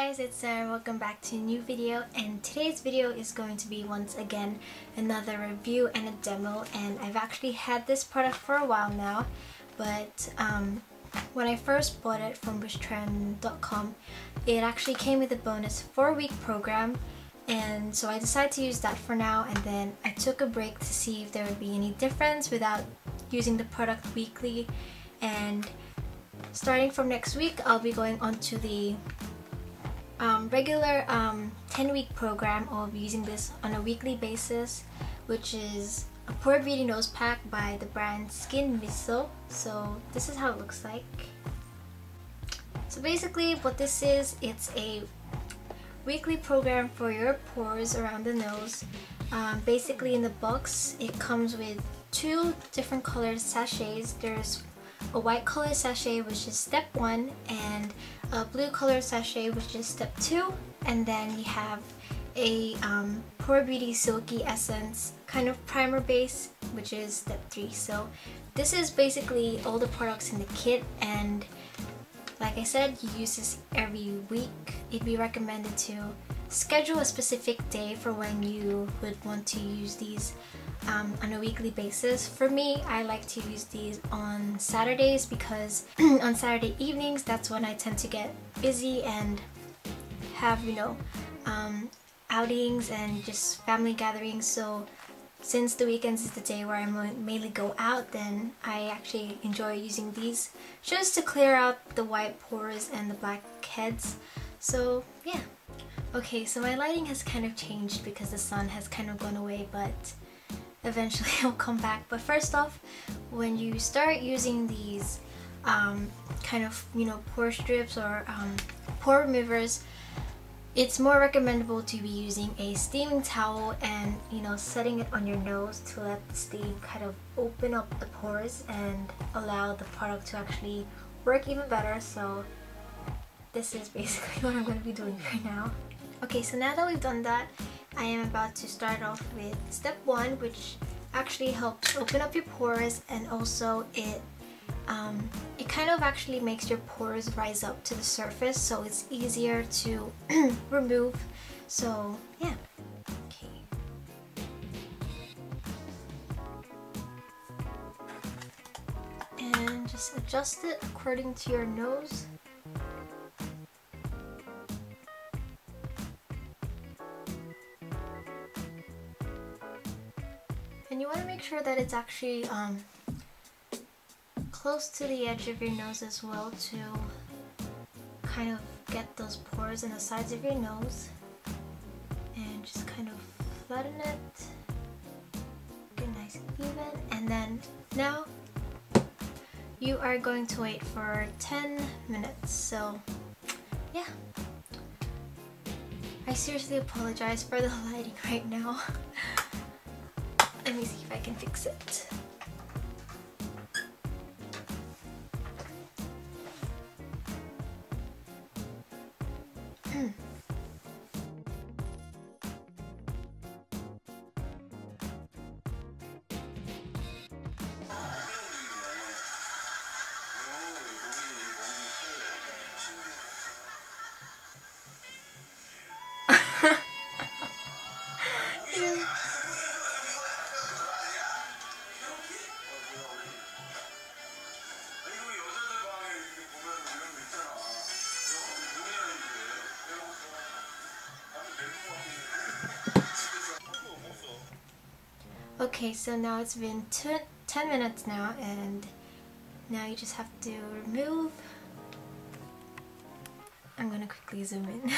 guys, it's Sarah. Welcome back to a new video, and today's video is going to be once again another review and a demo. And I've actually had this product for a while now, but when I first bought it from Wishtrend.com, it actually came with a bonus 4-week program, and so I decided to use that for now, and then I took a break to see if there would be any difference without using the product weekly. And starting from next week, I'll be going on to the regular 10-week program. I'll be using this on a weekly basis, which is a Pore Beauty Nose Pack by the brand Skinmiso. So this is how it looks like. So basically what this is, it's a weekly program for your pores around the nose. Basically in the box, it comes with 2 different colored sachets. There's a white color sachet, which is step 1, and a blue color sachet, which is step 2, and then you have a Pore Beauty Silky Essence kind of primer base, which is step 3. So this is basically all the products in the kit, and like I said, you use this every week. It'd be recommended to schedule a specific day for when you would want to use these on a weekly basis. For me, I like to use these on Saturdays because on Saturday evenings, that's when I tend to get busy and have, outings and just family gatherings. So since the weekends is the day where I mainly go out, then I actually enjoy using these just to clear out the white pores and the blackheads. So yeah. Okay, so my lighting has kind of changed because the sun has kind of gone away, but eventually it'll come back. But first off, when you start using these kind of pore strips or pore removers, it's more recommendable to be using a steaming towel and setting it on your nose to let the steam kind of open up the pores and allow the product to actually work even better. So this is basically what I'm going to be doing right now. Okay, so now that we've done that, I am about to start off with step 1, which actually helps open up your pores, and also it kind of actually makes your pores rise up to the surface, so it's easier to remove. So yeah. Okay. And just adjust it according to your nose. And you want to make sure that it's actually close to the edge of your nose as well, to kind of get those pores in the sides of your nose, and just kind of flatten it, get nice and even. And then now you are going to wait for 10 minutes. So yeah, I seriously apologize for the lighting right now. Let me see if I can fix it. Okay, so now it's been 10 minutes now, and now you just have to remove. I'm gonna quickly zoom in.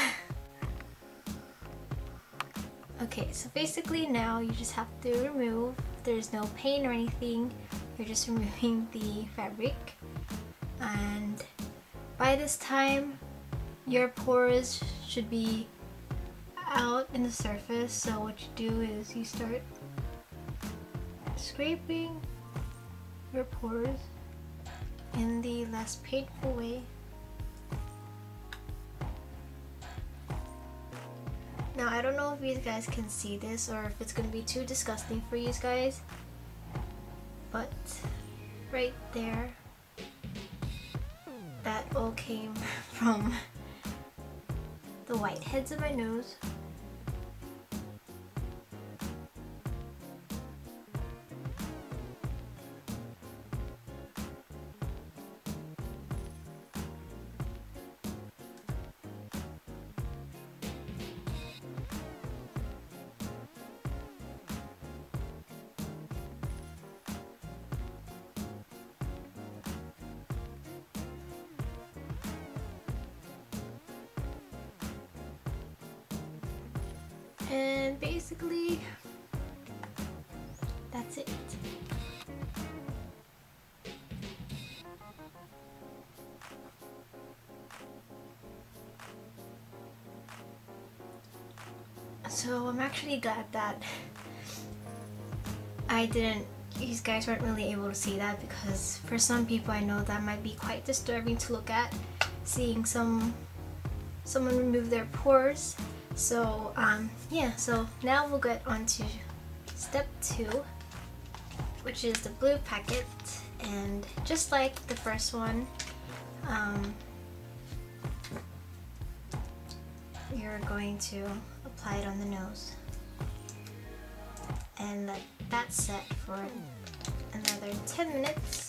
Okay, so basically now you just have to remove. There's no pain or anything, you're just removing the fabric. And by this time, your pores should be out in the surface. So what you do is you start scraping your pores in the less painful way. Now I don't know if you guys can see this or if it's gonna be too disgusting for you guys, but right there, that all came from the whiteheads of my nose. And basically, that's it. So I'm actually glad that you guys weren't really able to see that, because for some people I know that might be quite disturbing to look at, seeing someone remove their pores. So yeah, so now we'll get on to step 2, which is the blue packet. And just like the first one, you're going to apply it on the nose and let that set for another 10 minutes.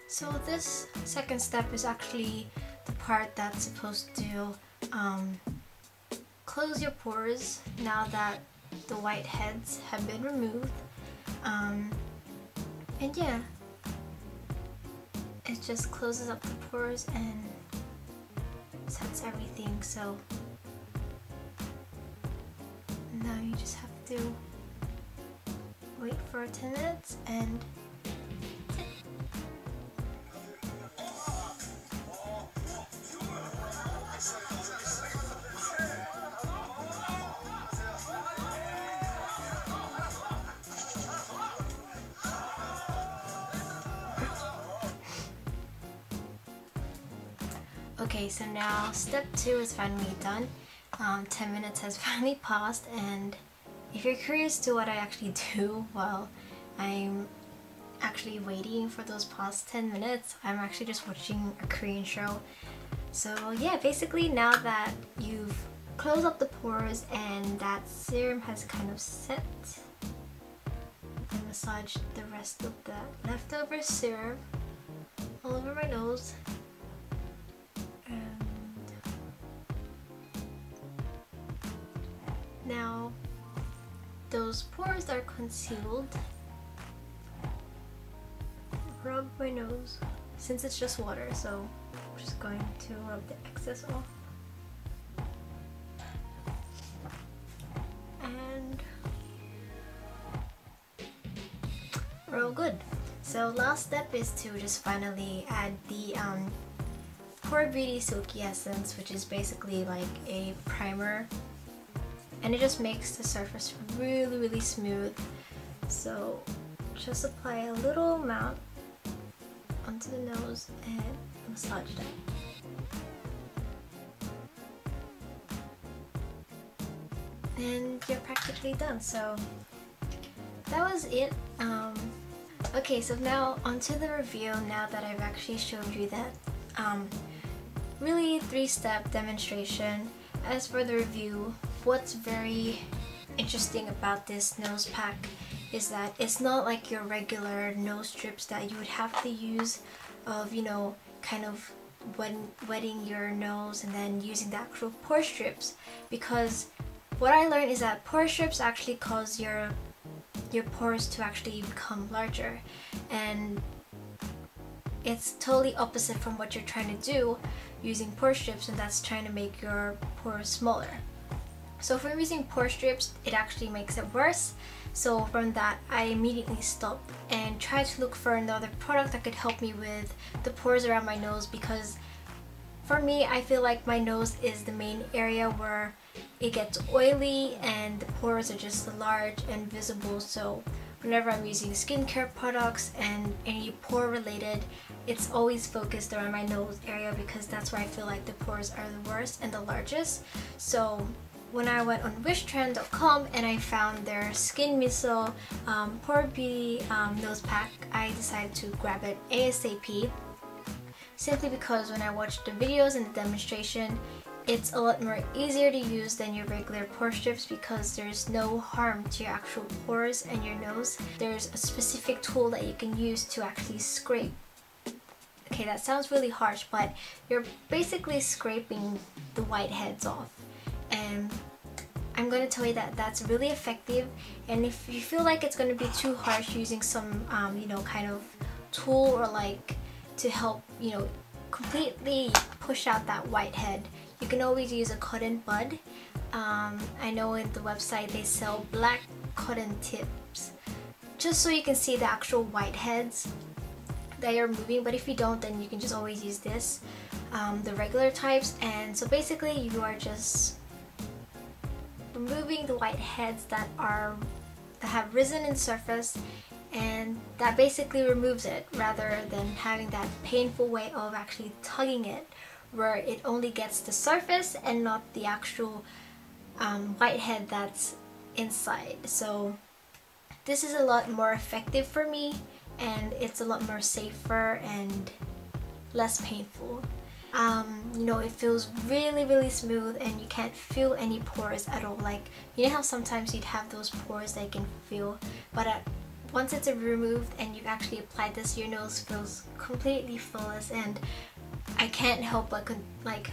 So this second step is actually the part that's supposed to close your pores now that the whiteheads have been removed. And yeah, it just closes up the pores and sets everything. So now you just have to wait for 10 minutes and okay, so now step 2 is finally done. 10 minutes has finally passed, and if you're curious to what I actually do while I'm actually waiting for those past 10 minutes, I'm actually just watching a Korean show. So yeah, basically now that you've closed up the pores and that serum has kind of set, you can massage the rest of the leftover serum all over my nose. Now, those pores are concealed. Rub my nose. Since it's just water, so I'm just going to rub the excess off. And we're all good. So last step is to just finally add the Pore Beauty Silky Essence, which is basically like a primer. And it just makes the surface really, really smooth. So just apply a little amount onto the nose and massage that. And you're practically done. So that was it. Okay, so now onto the review. Now that I've actually showed you that really 3-step demonstration. As for the review, what's very interesting about this nose pack is that it's not like your regular nose strips that you would have to use of, you know, kind of wetting your nose and then using the actual pore strips, because what I learned is that pore strips actually cause your pores to actually become larger, and it's totally opposite from what you're trying to do using pore strips, and that's trying to make your pores smaller. So for using pore strips, it actually makes it worse. So from that, I immediately stopped and tried to look for another product that could help me with the pores around my nose, because For me, I feel like my nose is the main area where it gets oily and the pores are just large and visible, so whenever I'm using skincare products and any pore related, it's always focused around my nose area because that's where I feel like the pores are the worst and the largest. So when I went on Wishtrend.com and I found their Skinmiso Pore Beauty nose pack, I decided to grab it ASAP, simply because when I watched the videos and the demonstration, it's a lot more easier to use than your regular pore strips because there's no harm to your actual pores and your nose. There's a specific tool that you can use to actually scrape. Okay, that sounds really harsh, but you're basically scraping the whiteheads off. And I'm going to tell you that that's really effective, and if you feel like it's going to be too harsh using some you know, kind of tool or like to help, you know, completely push out that whitehead, you can always use a cotton bud. I know in the website they sell black cotton tips just so you can see the actual whiteheads that you're removing, but if you don't, then you can just always use this, the regular types. And so basically you are just removing the whiteheads that have risen in surface, and that basically removes it rather than having that painful way of actually tugging it where it only gets the surface and not the actual whitehead that's inside. So this is a lot more effective for me, and it's a lot more safer and less painful. You know, it feels really smooth and you can't feel any pores at all. Like, you know how sometimes you'd have those pores that you can feel, but once it's removed and you've actually applied this, your nose feels completely flawless, and I can't help but like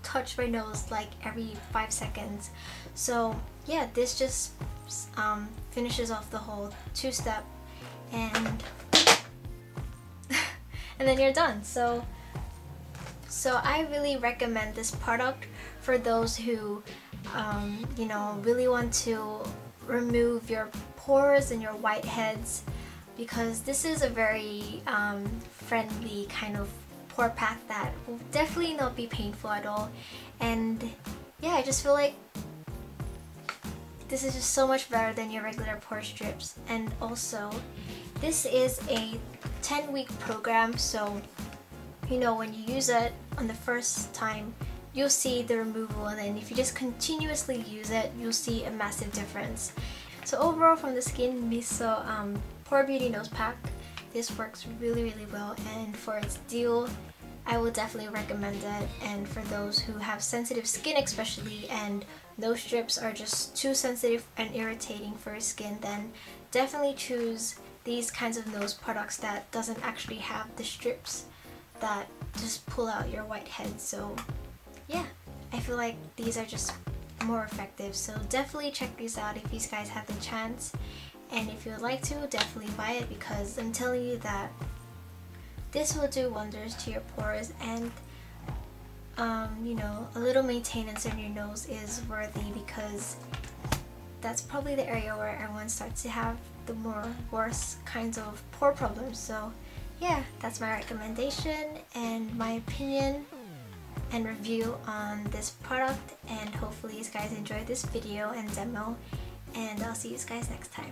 touch my nose like every 5 seconds. So yeah, this just finishes off the whole two-step, and and then you're done. So I really recommend this product for those who you know, really want to remove your pores and your whiteheads, because this is a very friendly kind of pore pack that will definitely not be painful at all. And yeah, I just feel like this is just so much better than your regular pore strips. And also, this is a 10-week program, so you know, when you use it on the first time, you'll see the removal, and then if you just continuously use it, you'll see a massive difference. So overall, from the Skinmiso Pore Beauty Nose Pack, this works really well, and for its deal, I will definitely recommend it. And for those who have sensitive skin especially, and nose strips are just too sensitive and irritating for your skin, then definitely choose these kinds of nose products that doesn't actually have the strips that just pull out your whiteheads. So yeah, I feel like these are just more effective, so definitely check these out if you guys have the chance. And if you would like to, definitely buy it, because I'm telling you that this will do wonders to your pores, and you know, a little maintenance on your nose is worthy, because that's probably the area where everyone starts to have the worse kinds of pore problems. So yeah, that's my recommendation and my opinion and review on this product, and hopefully you guys enjoyed this video and demo, and I'll see you guys next time.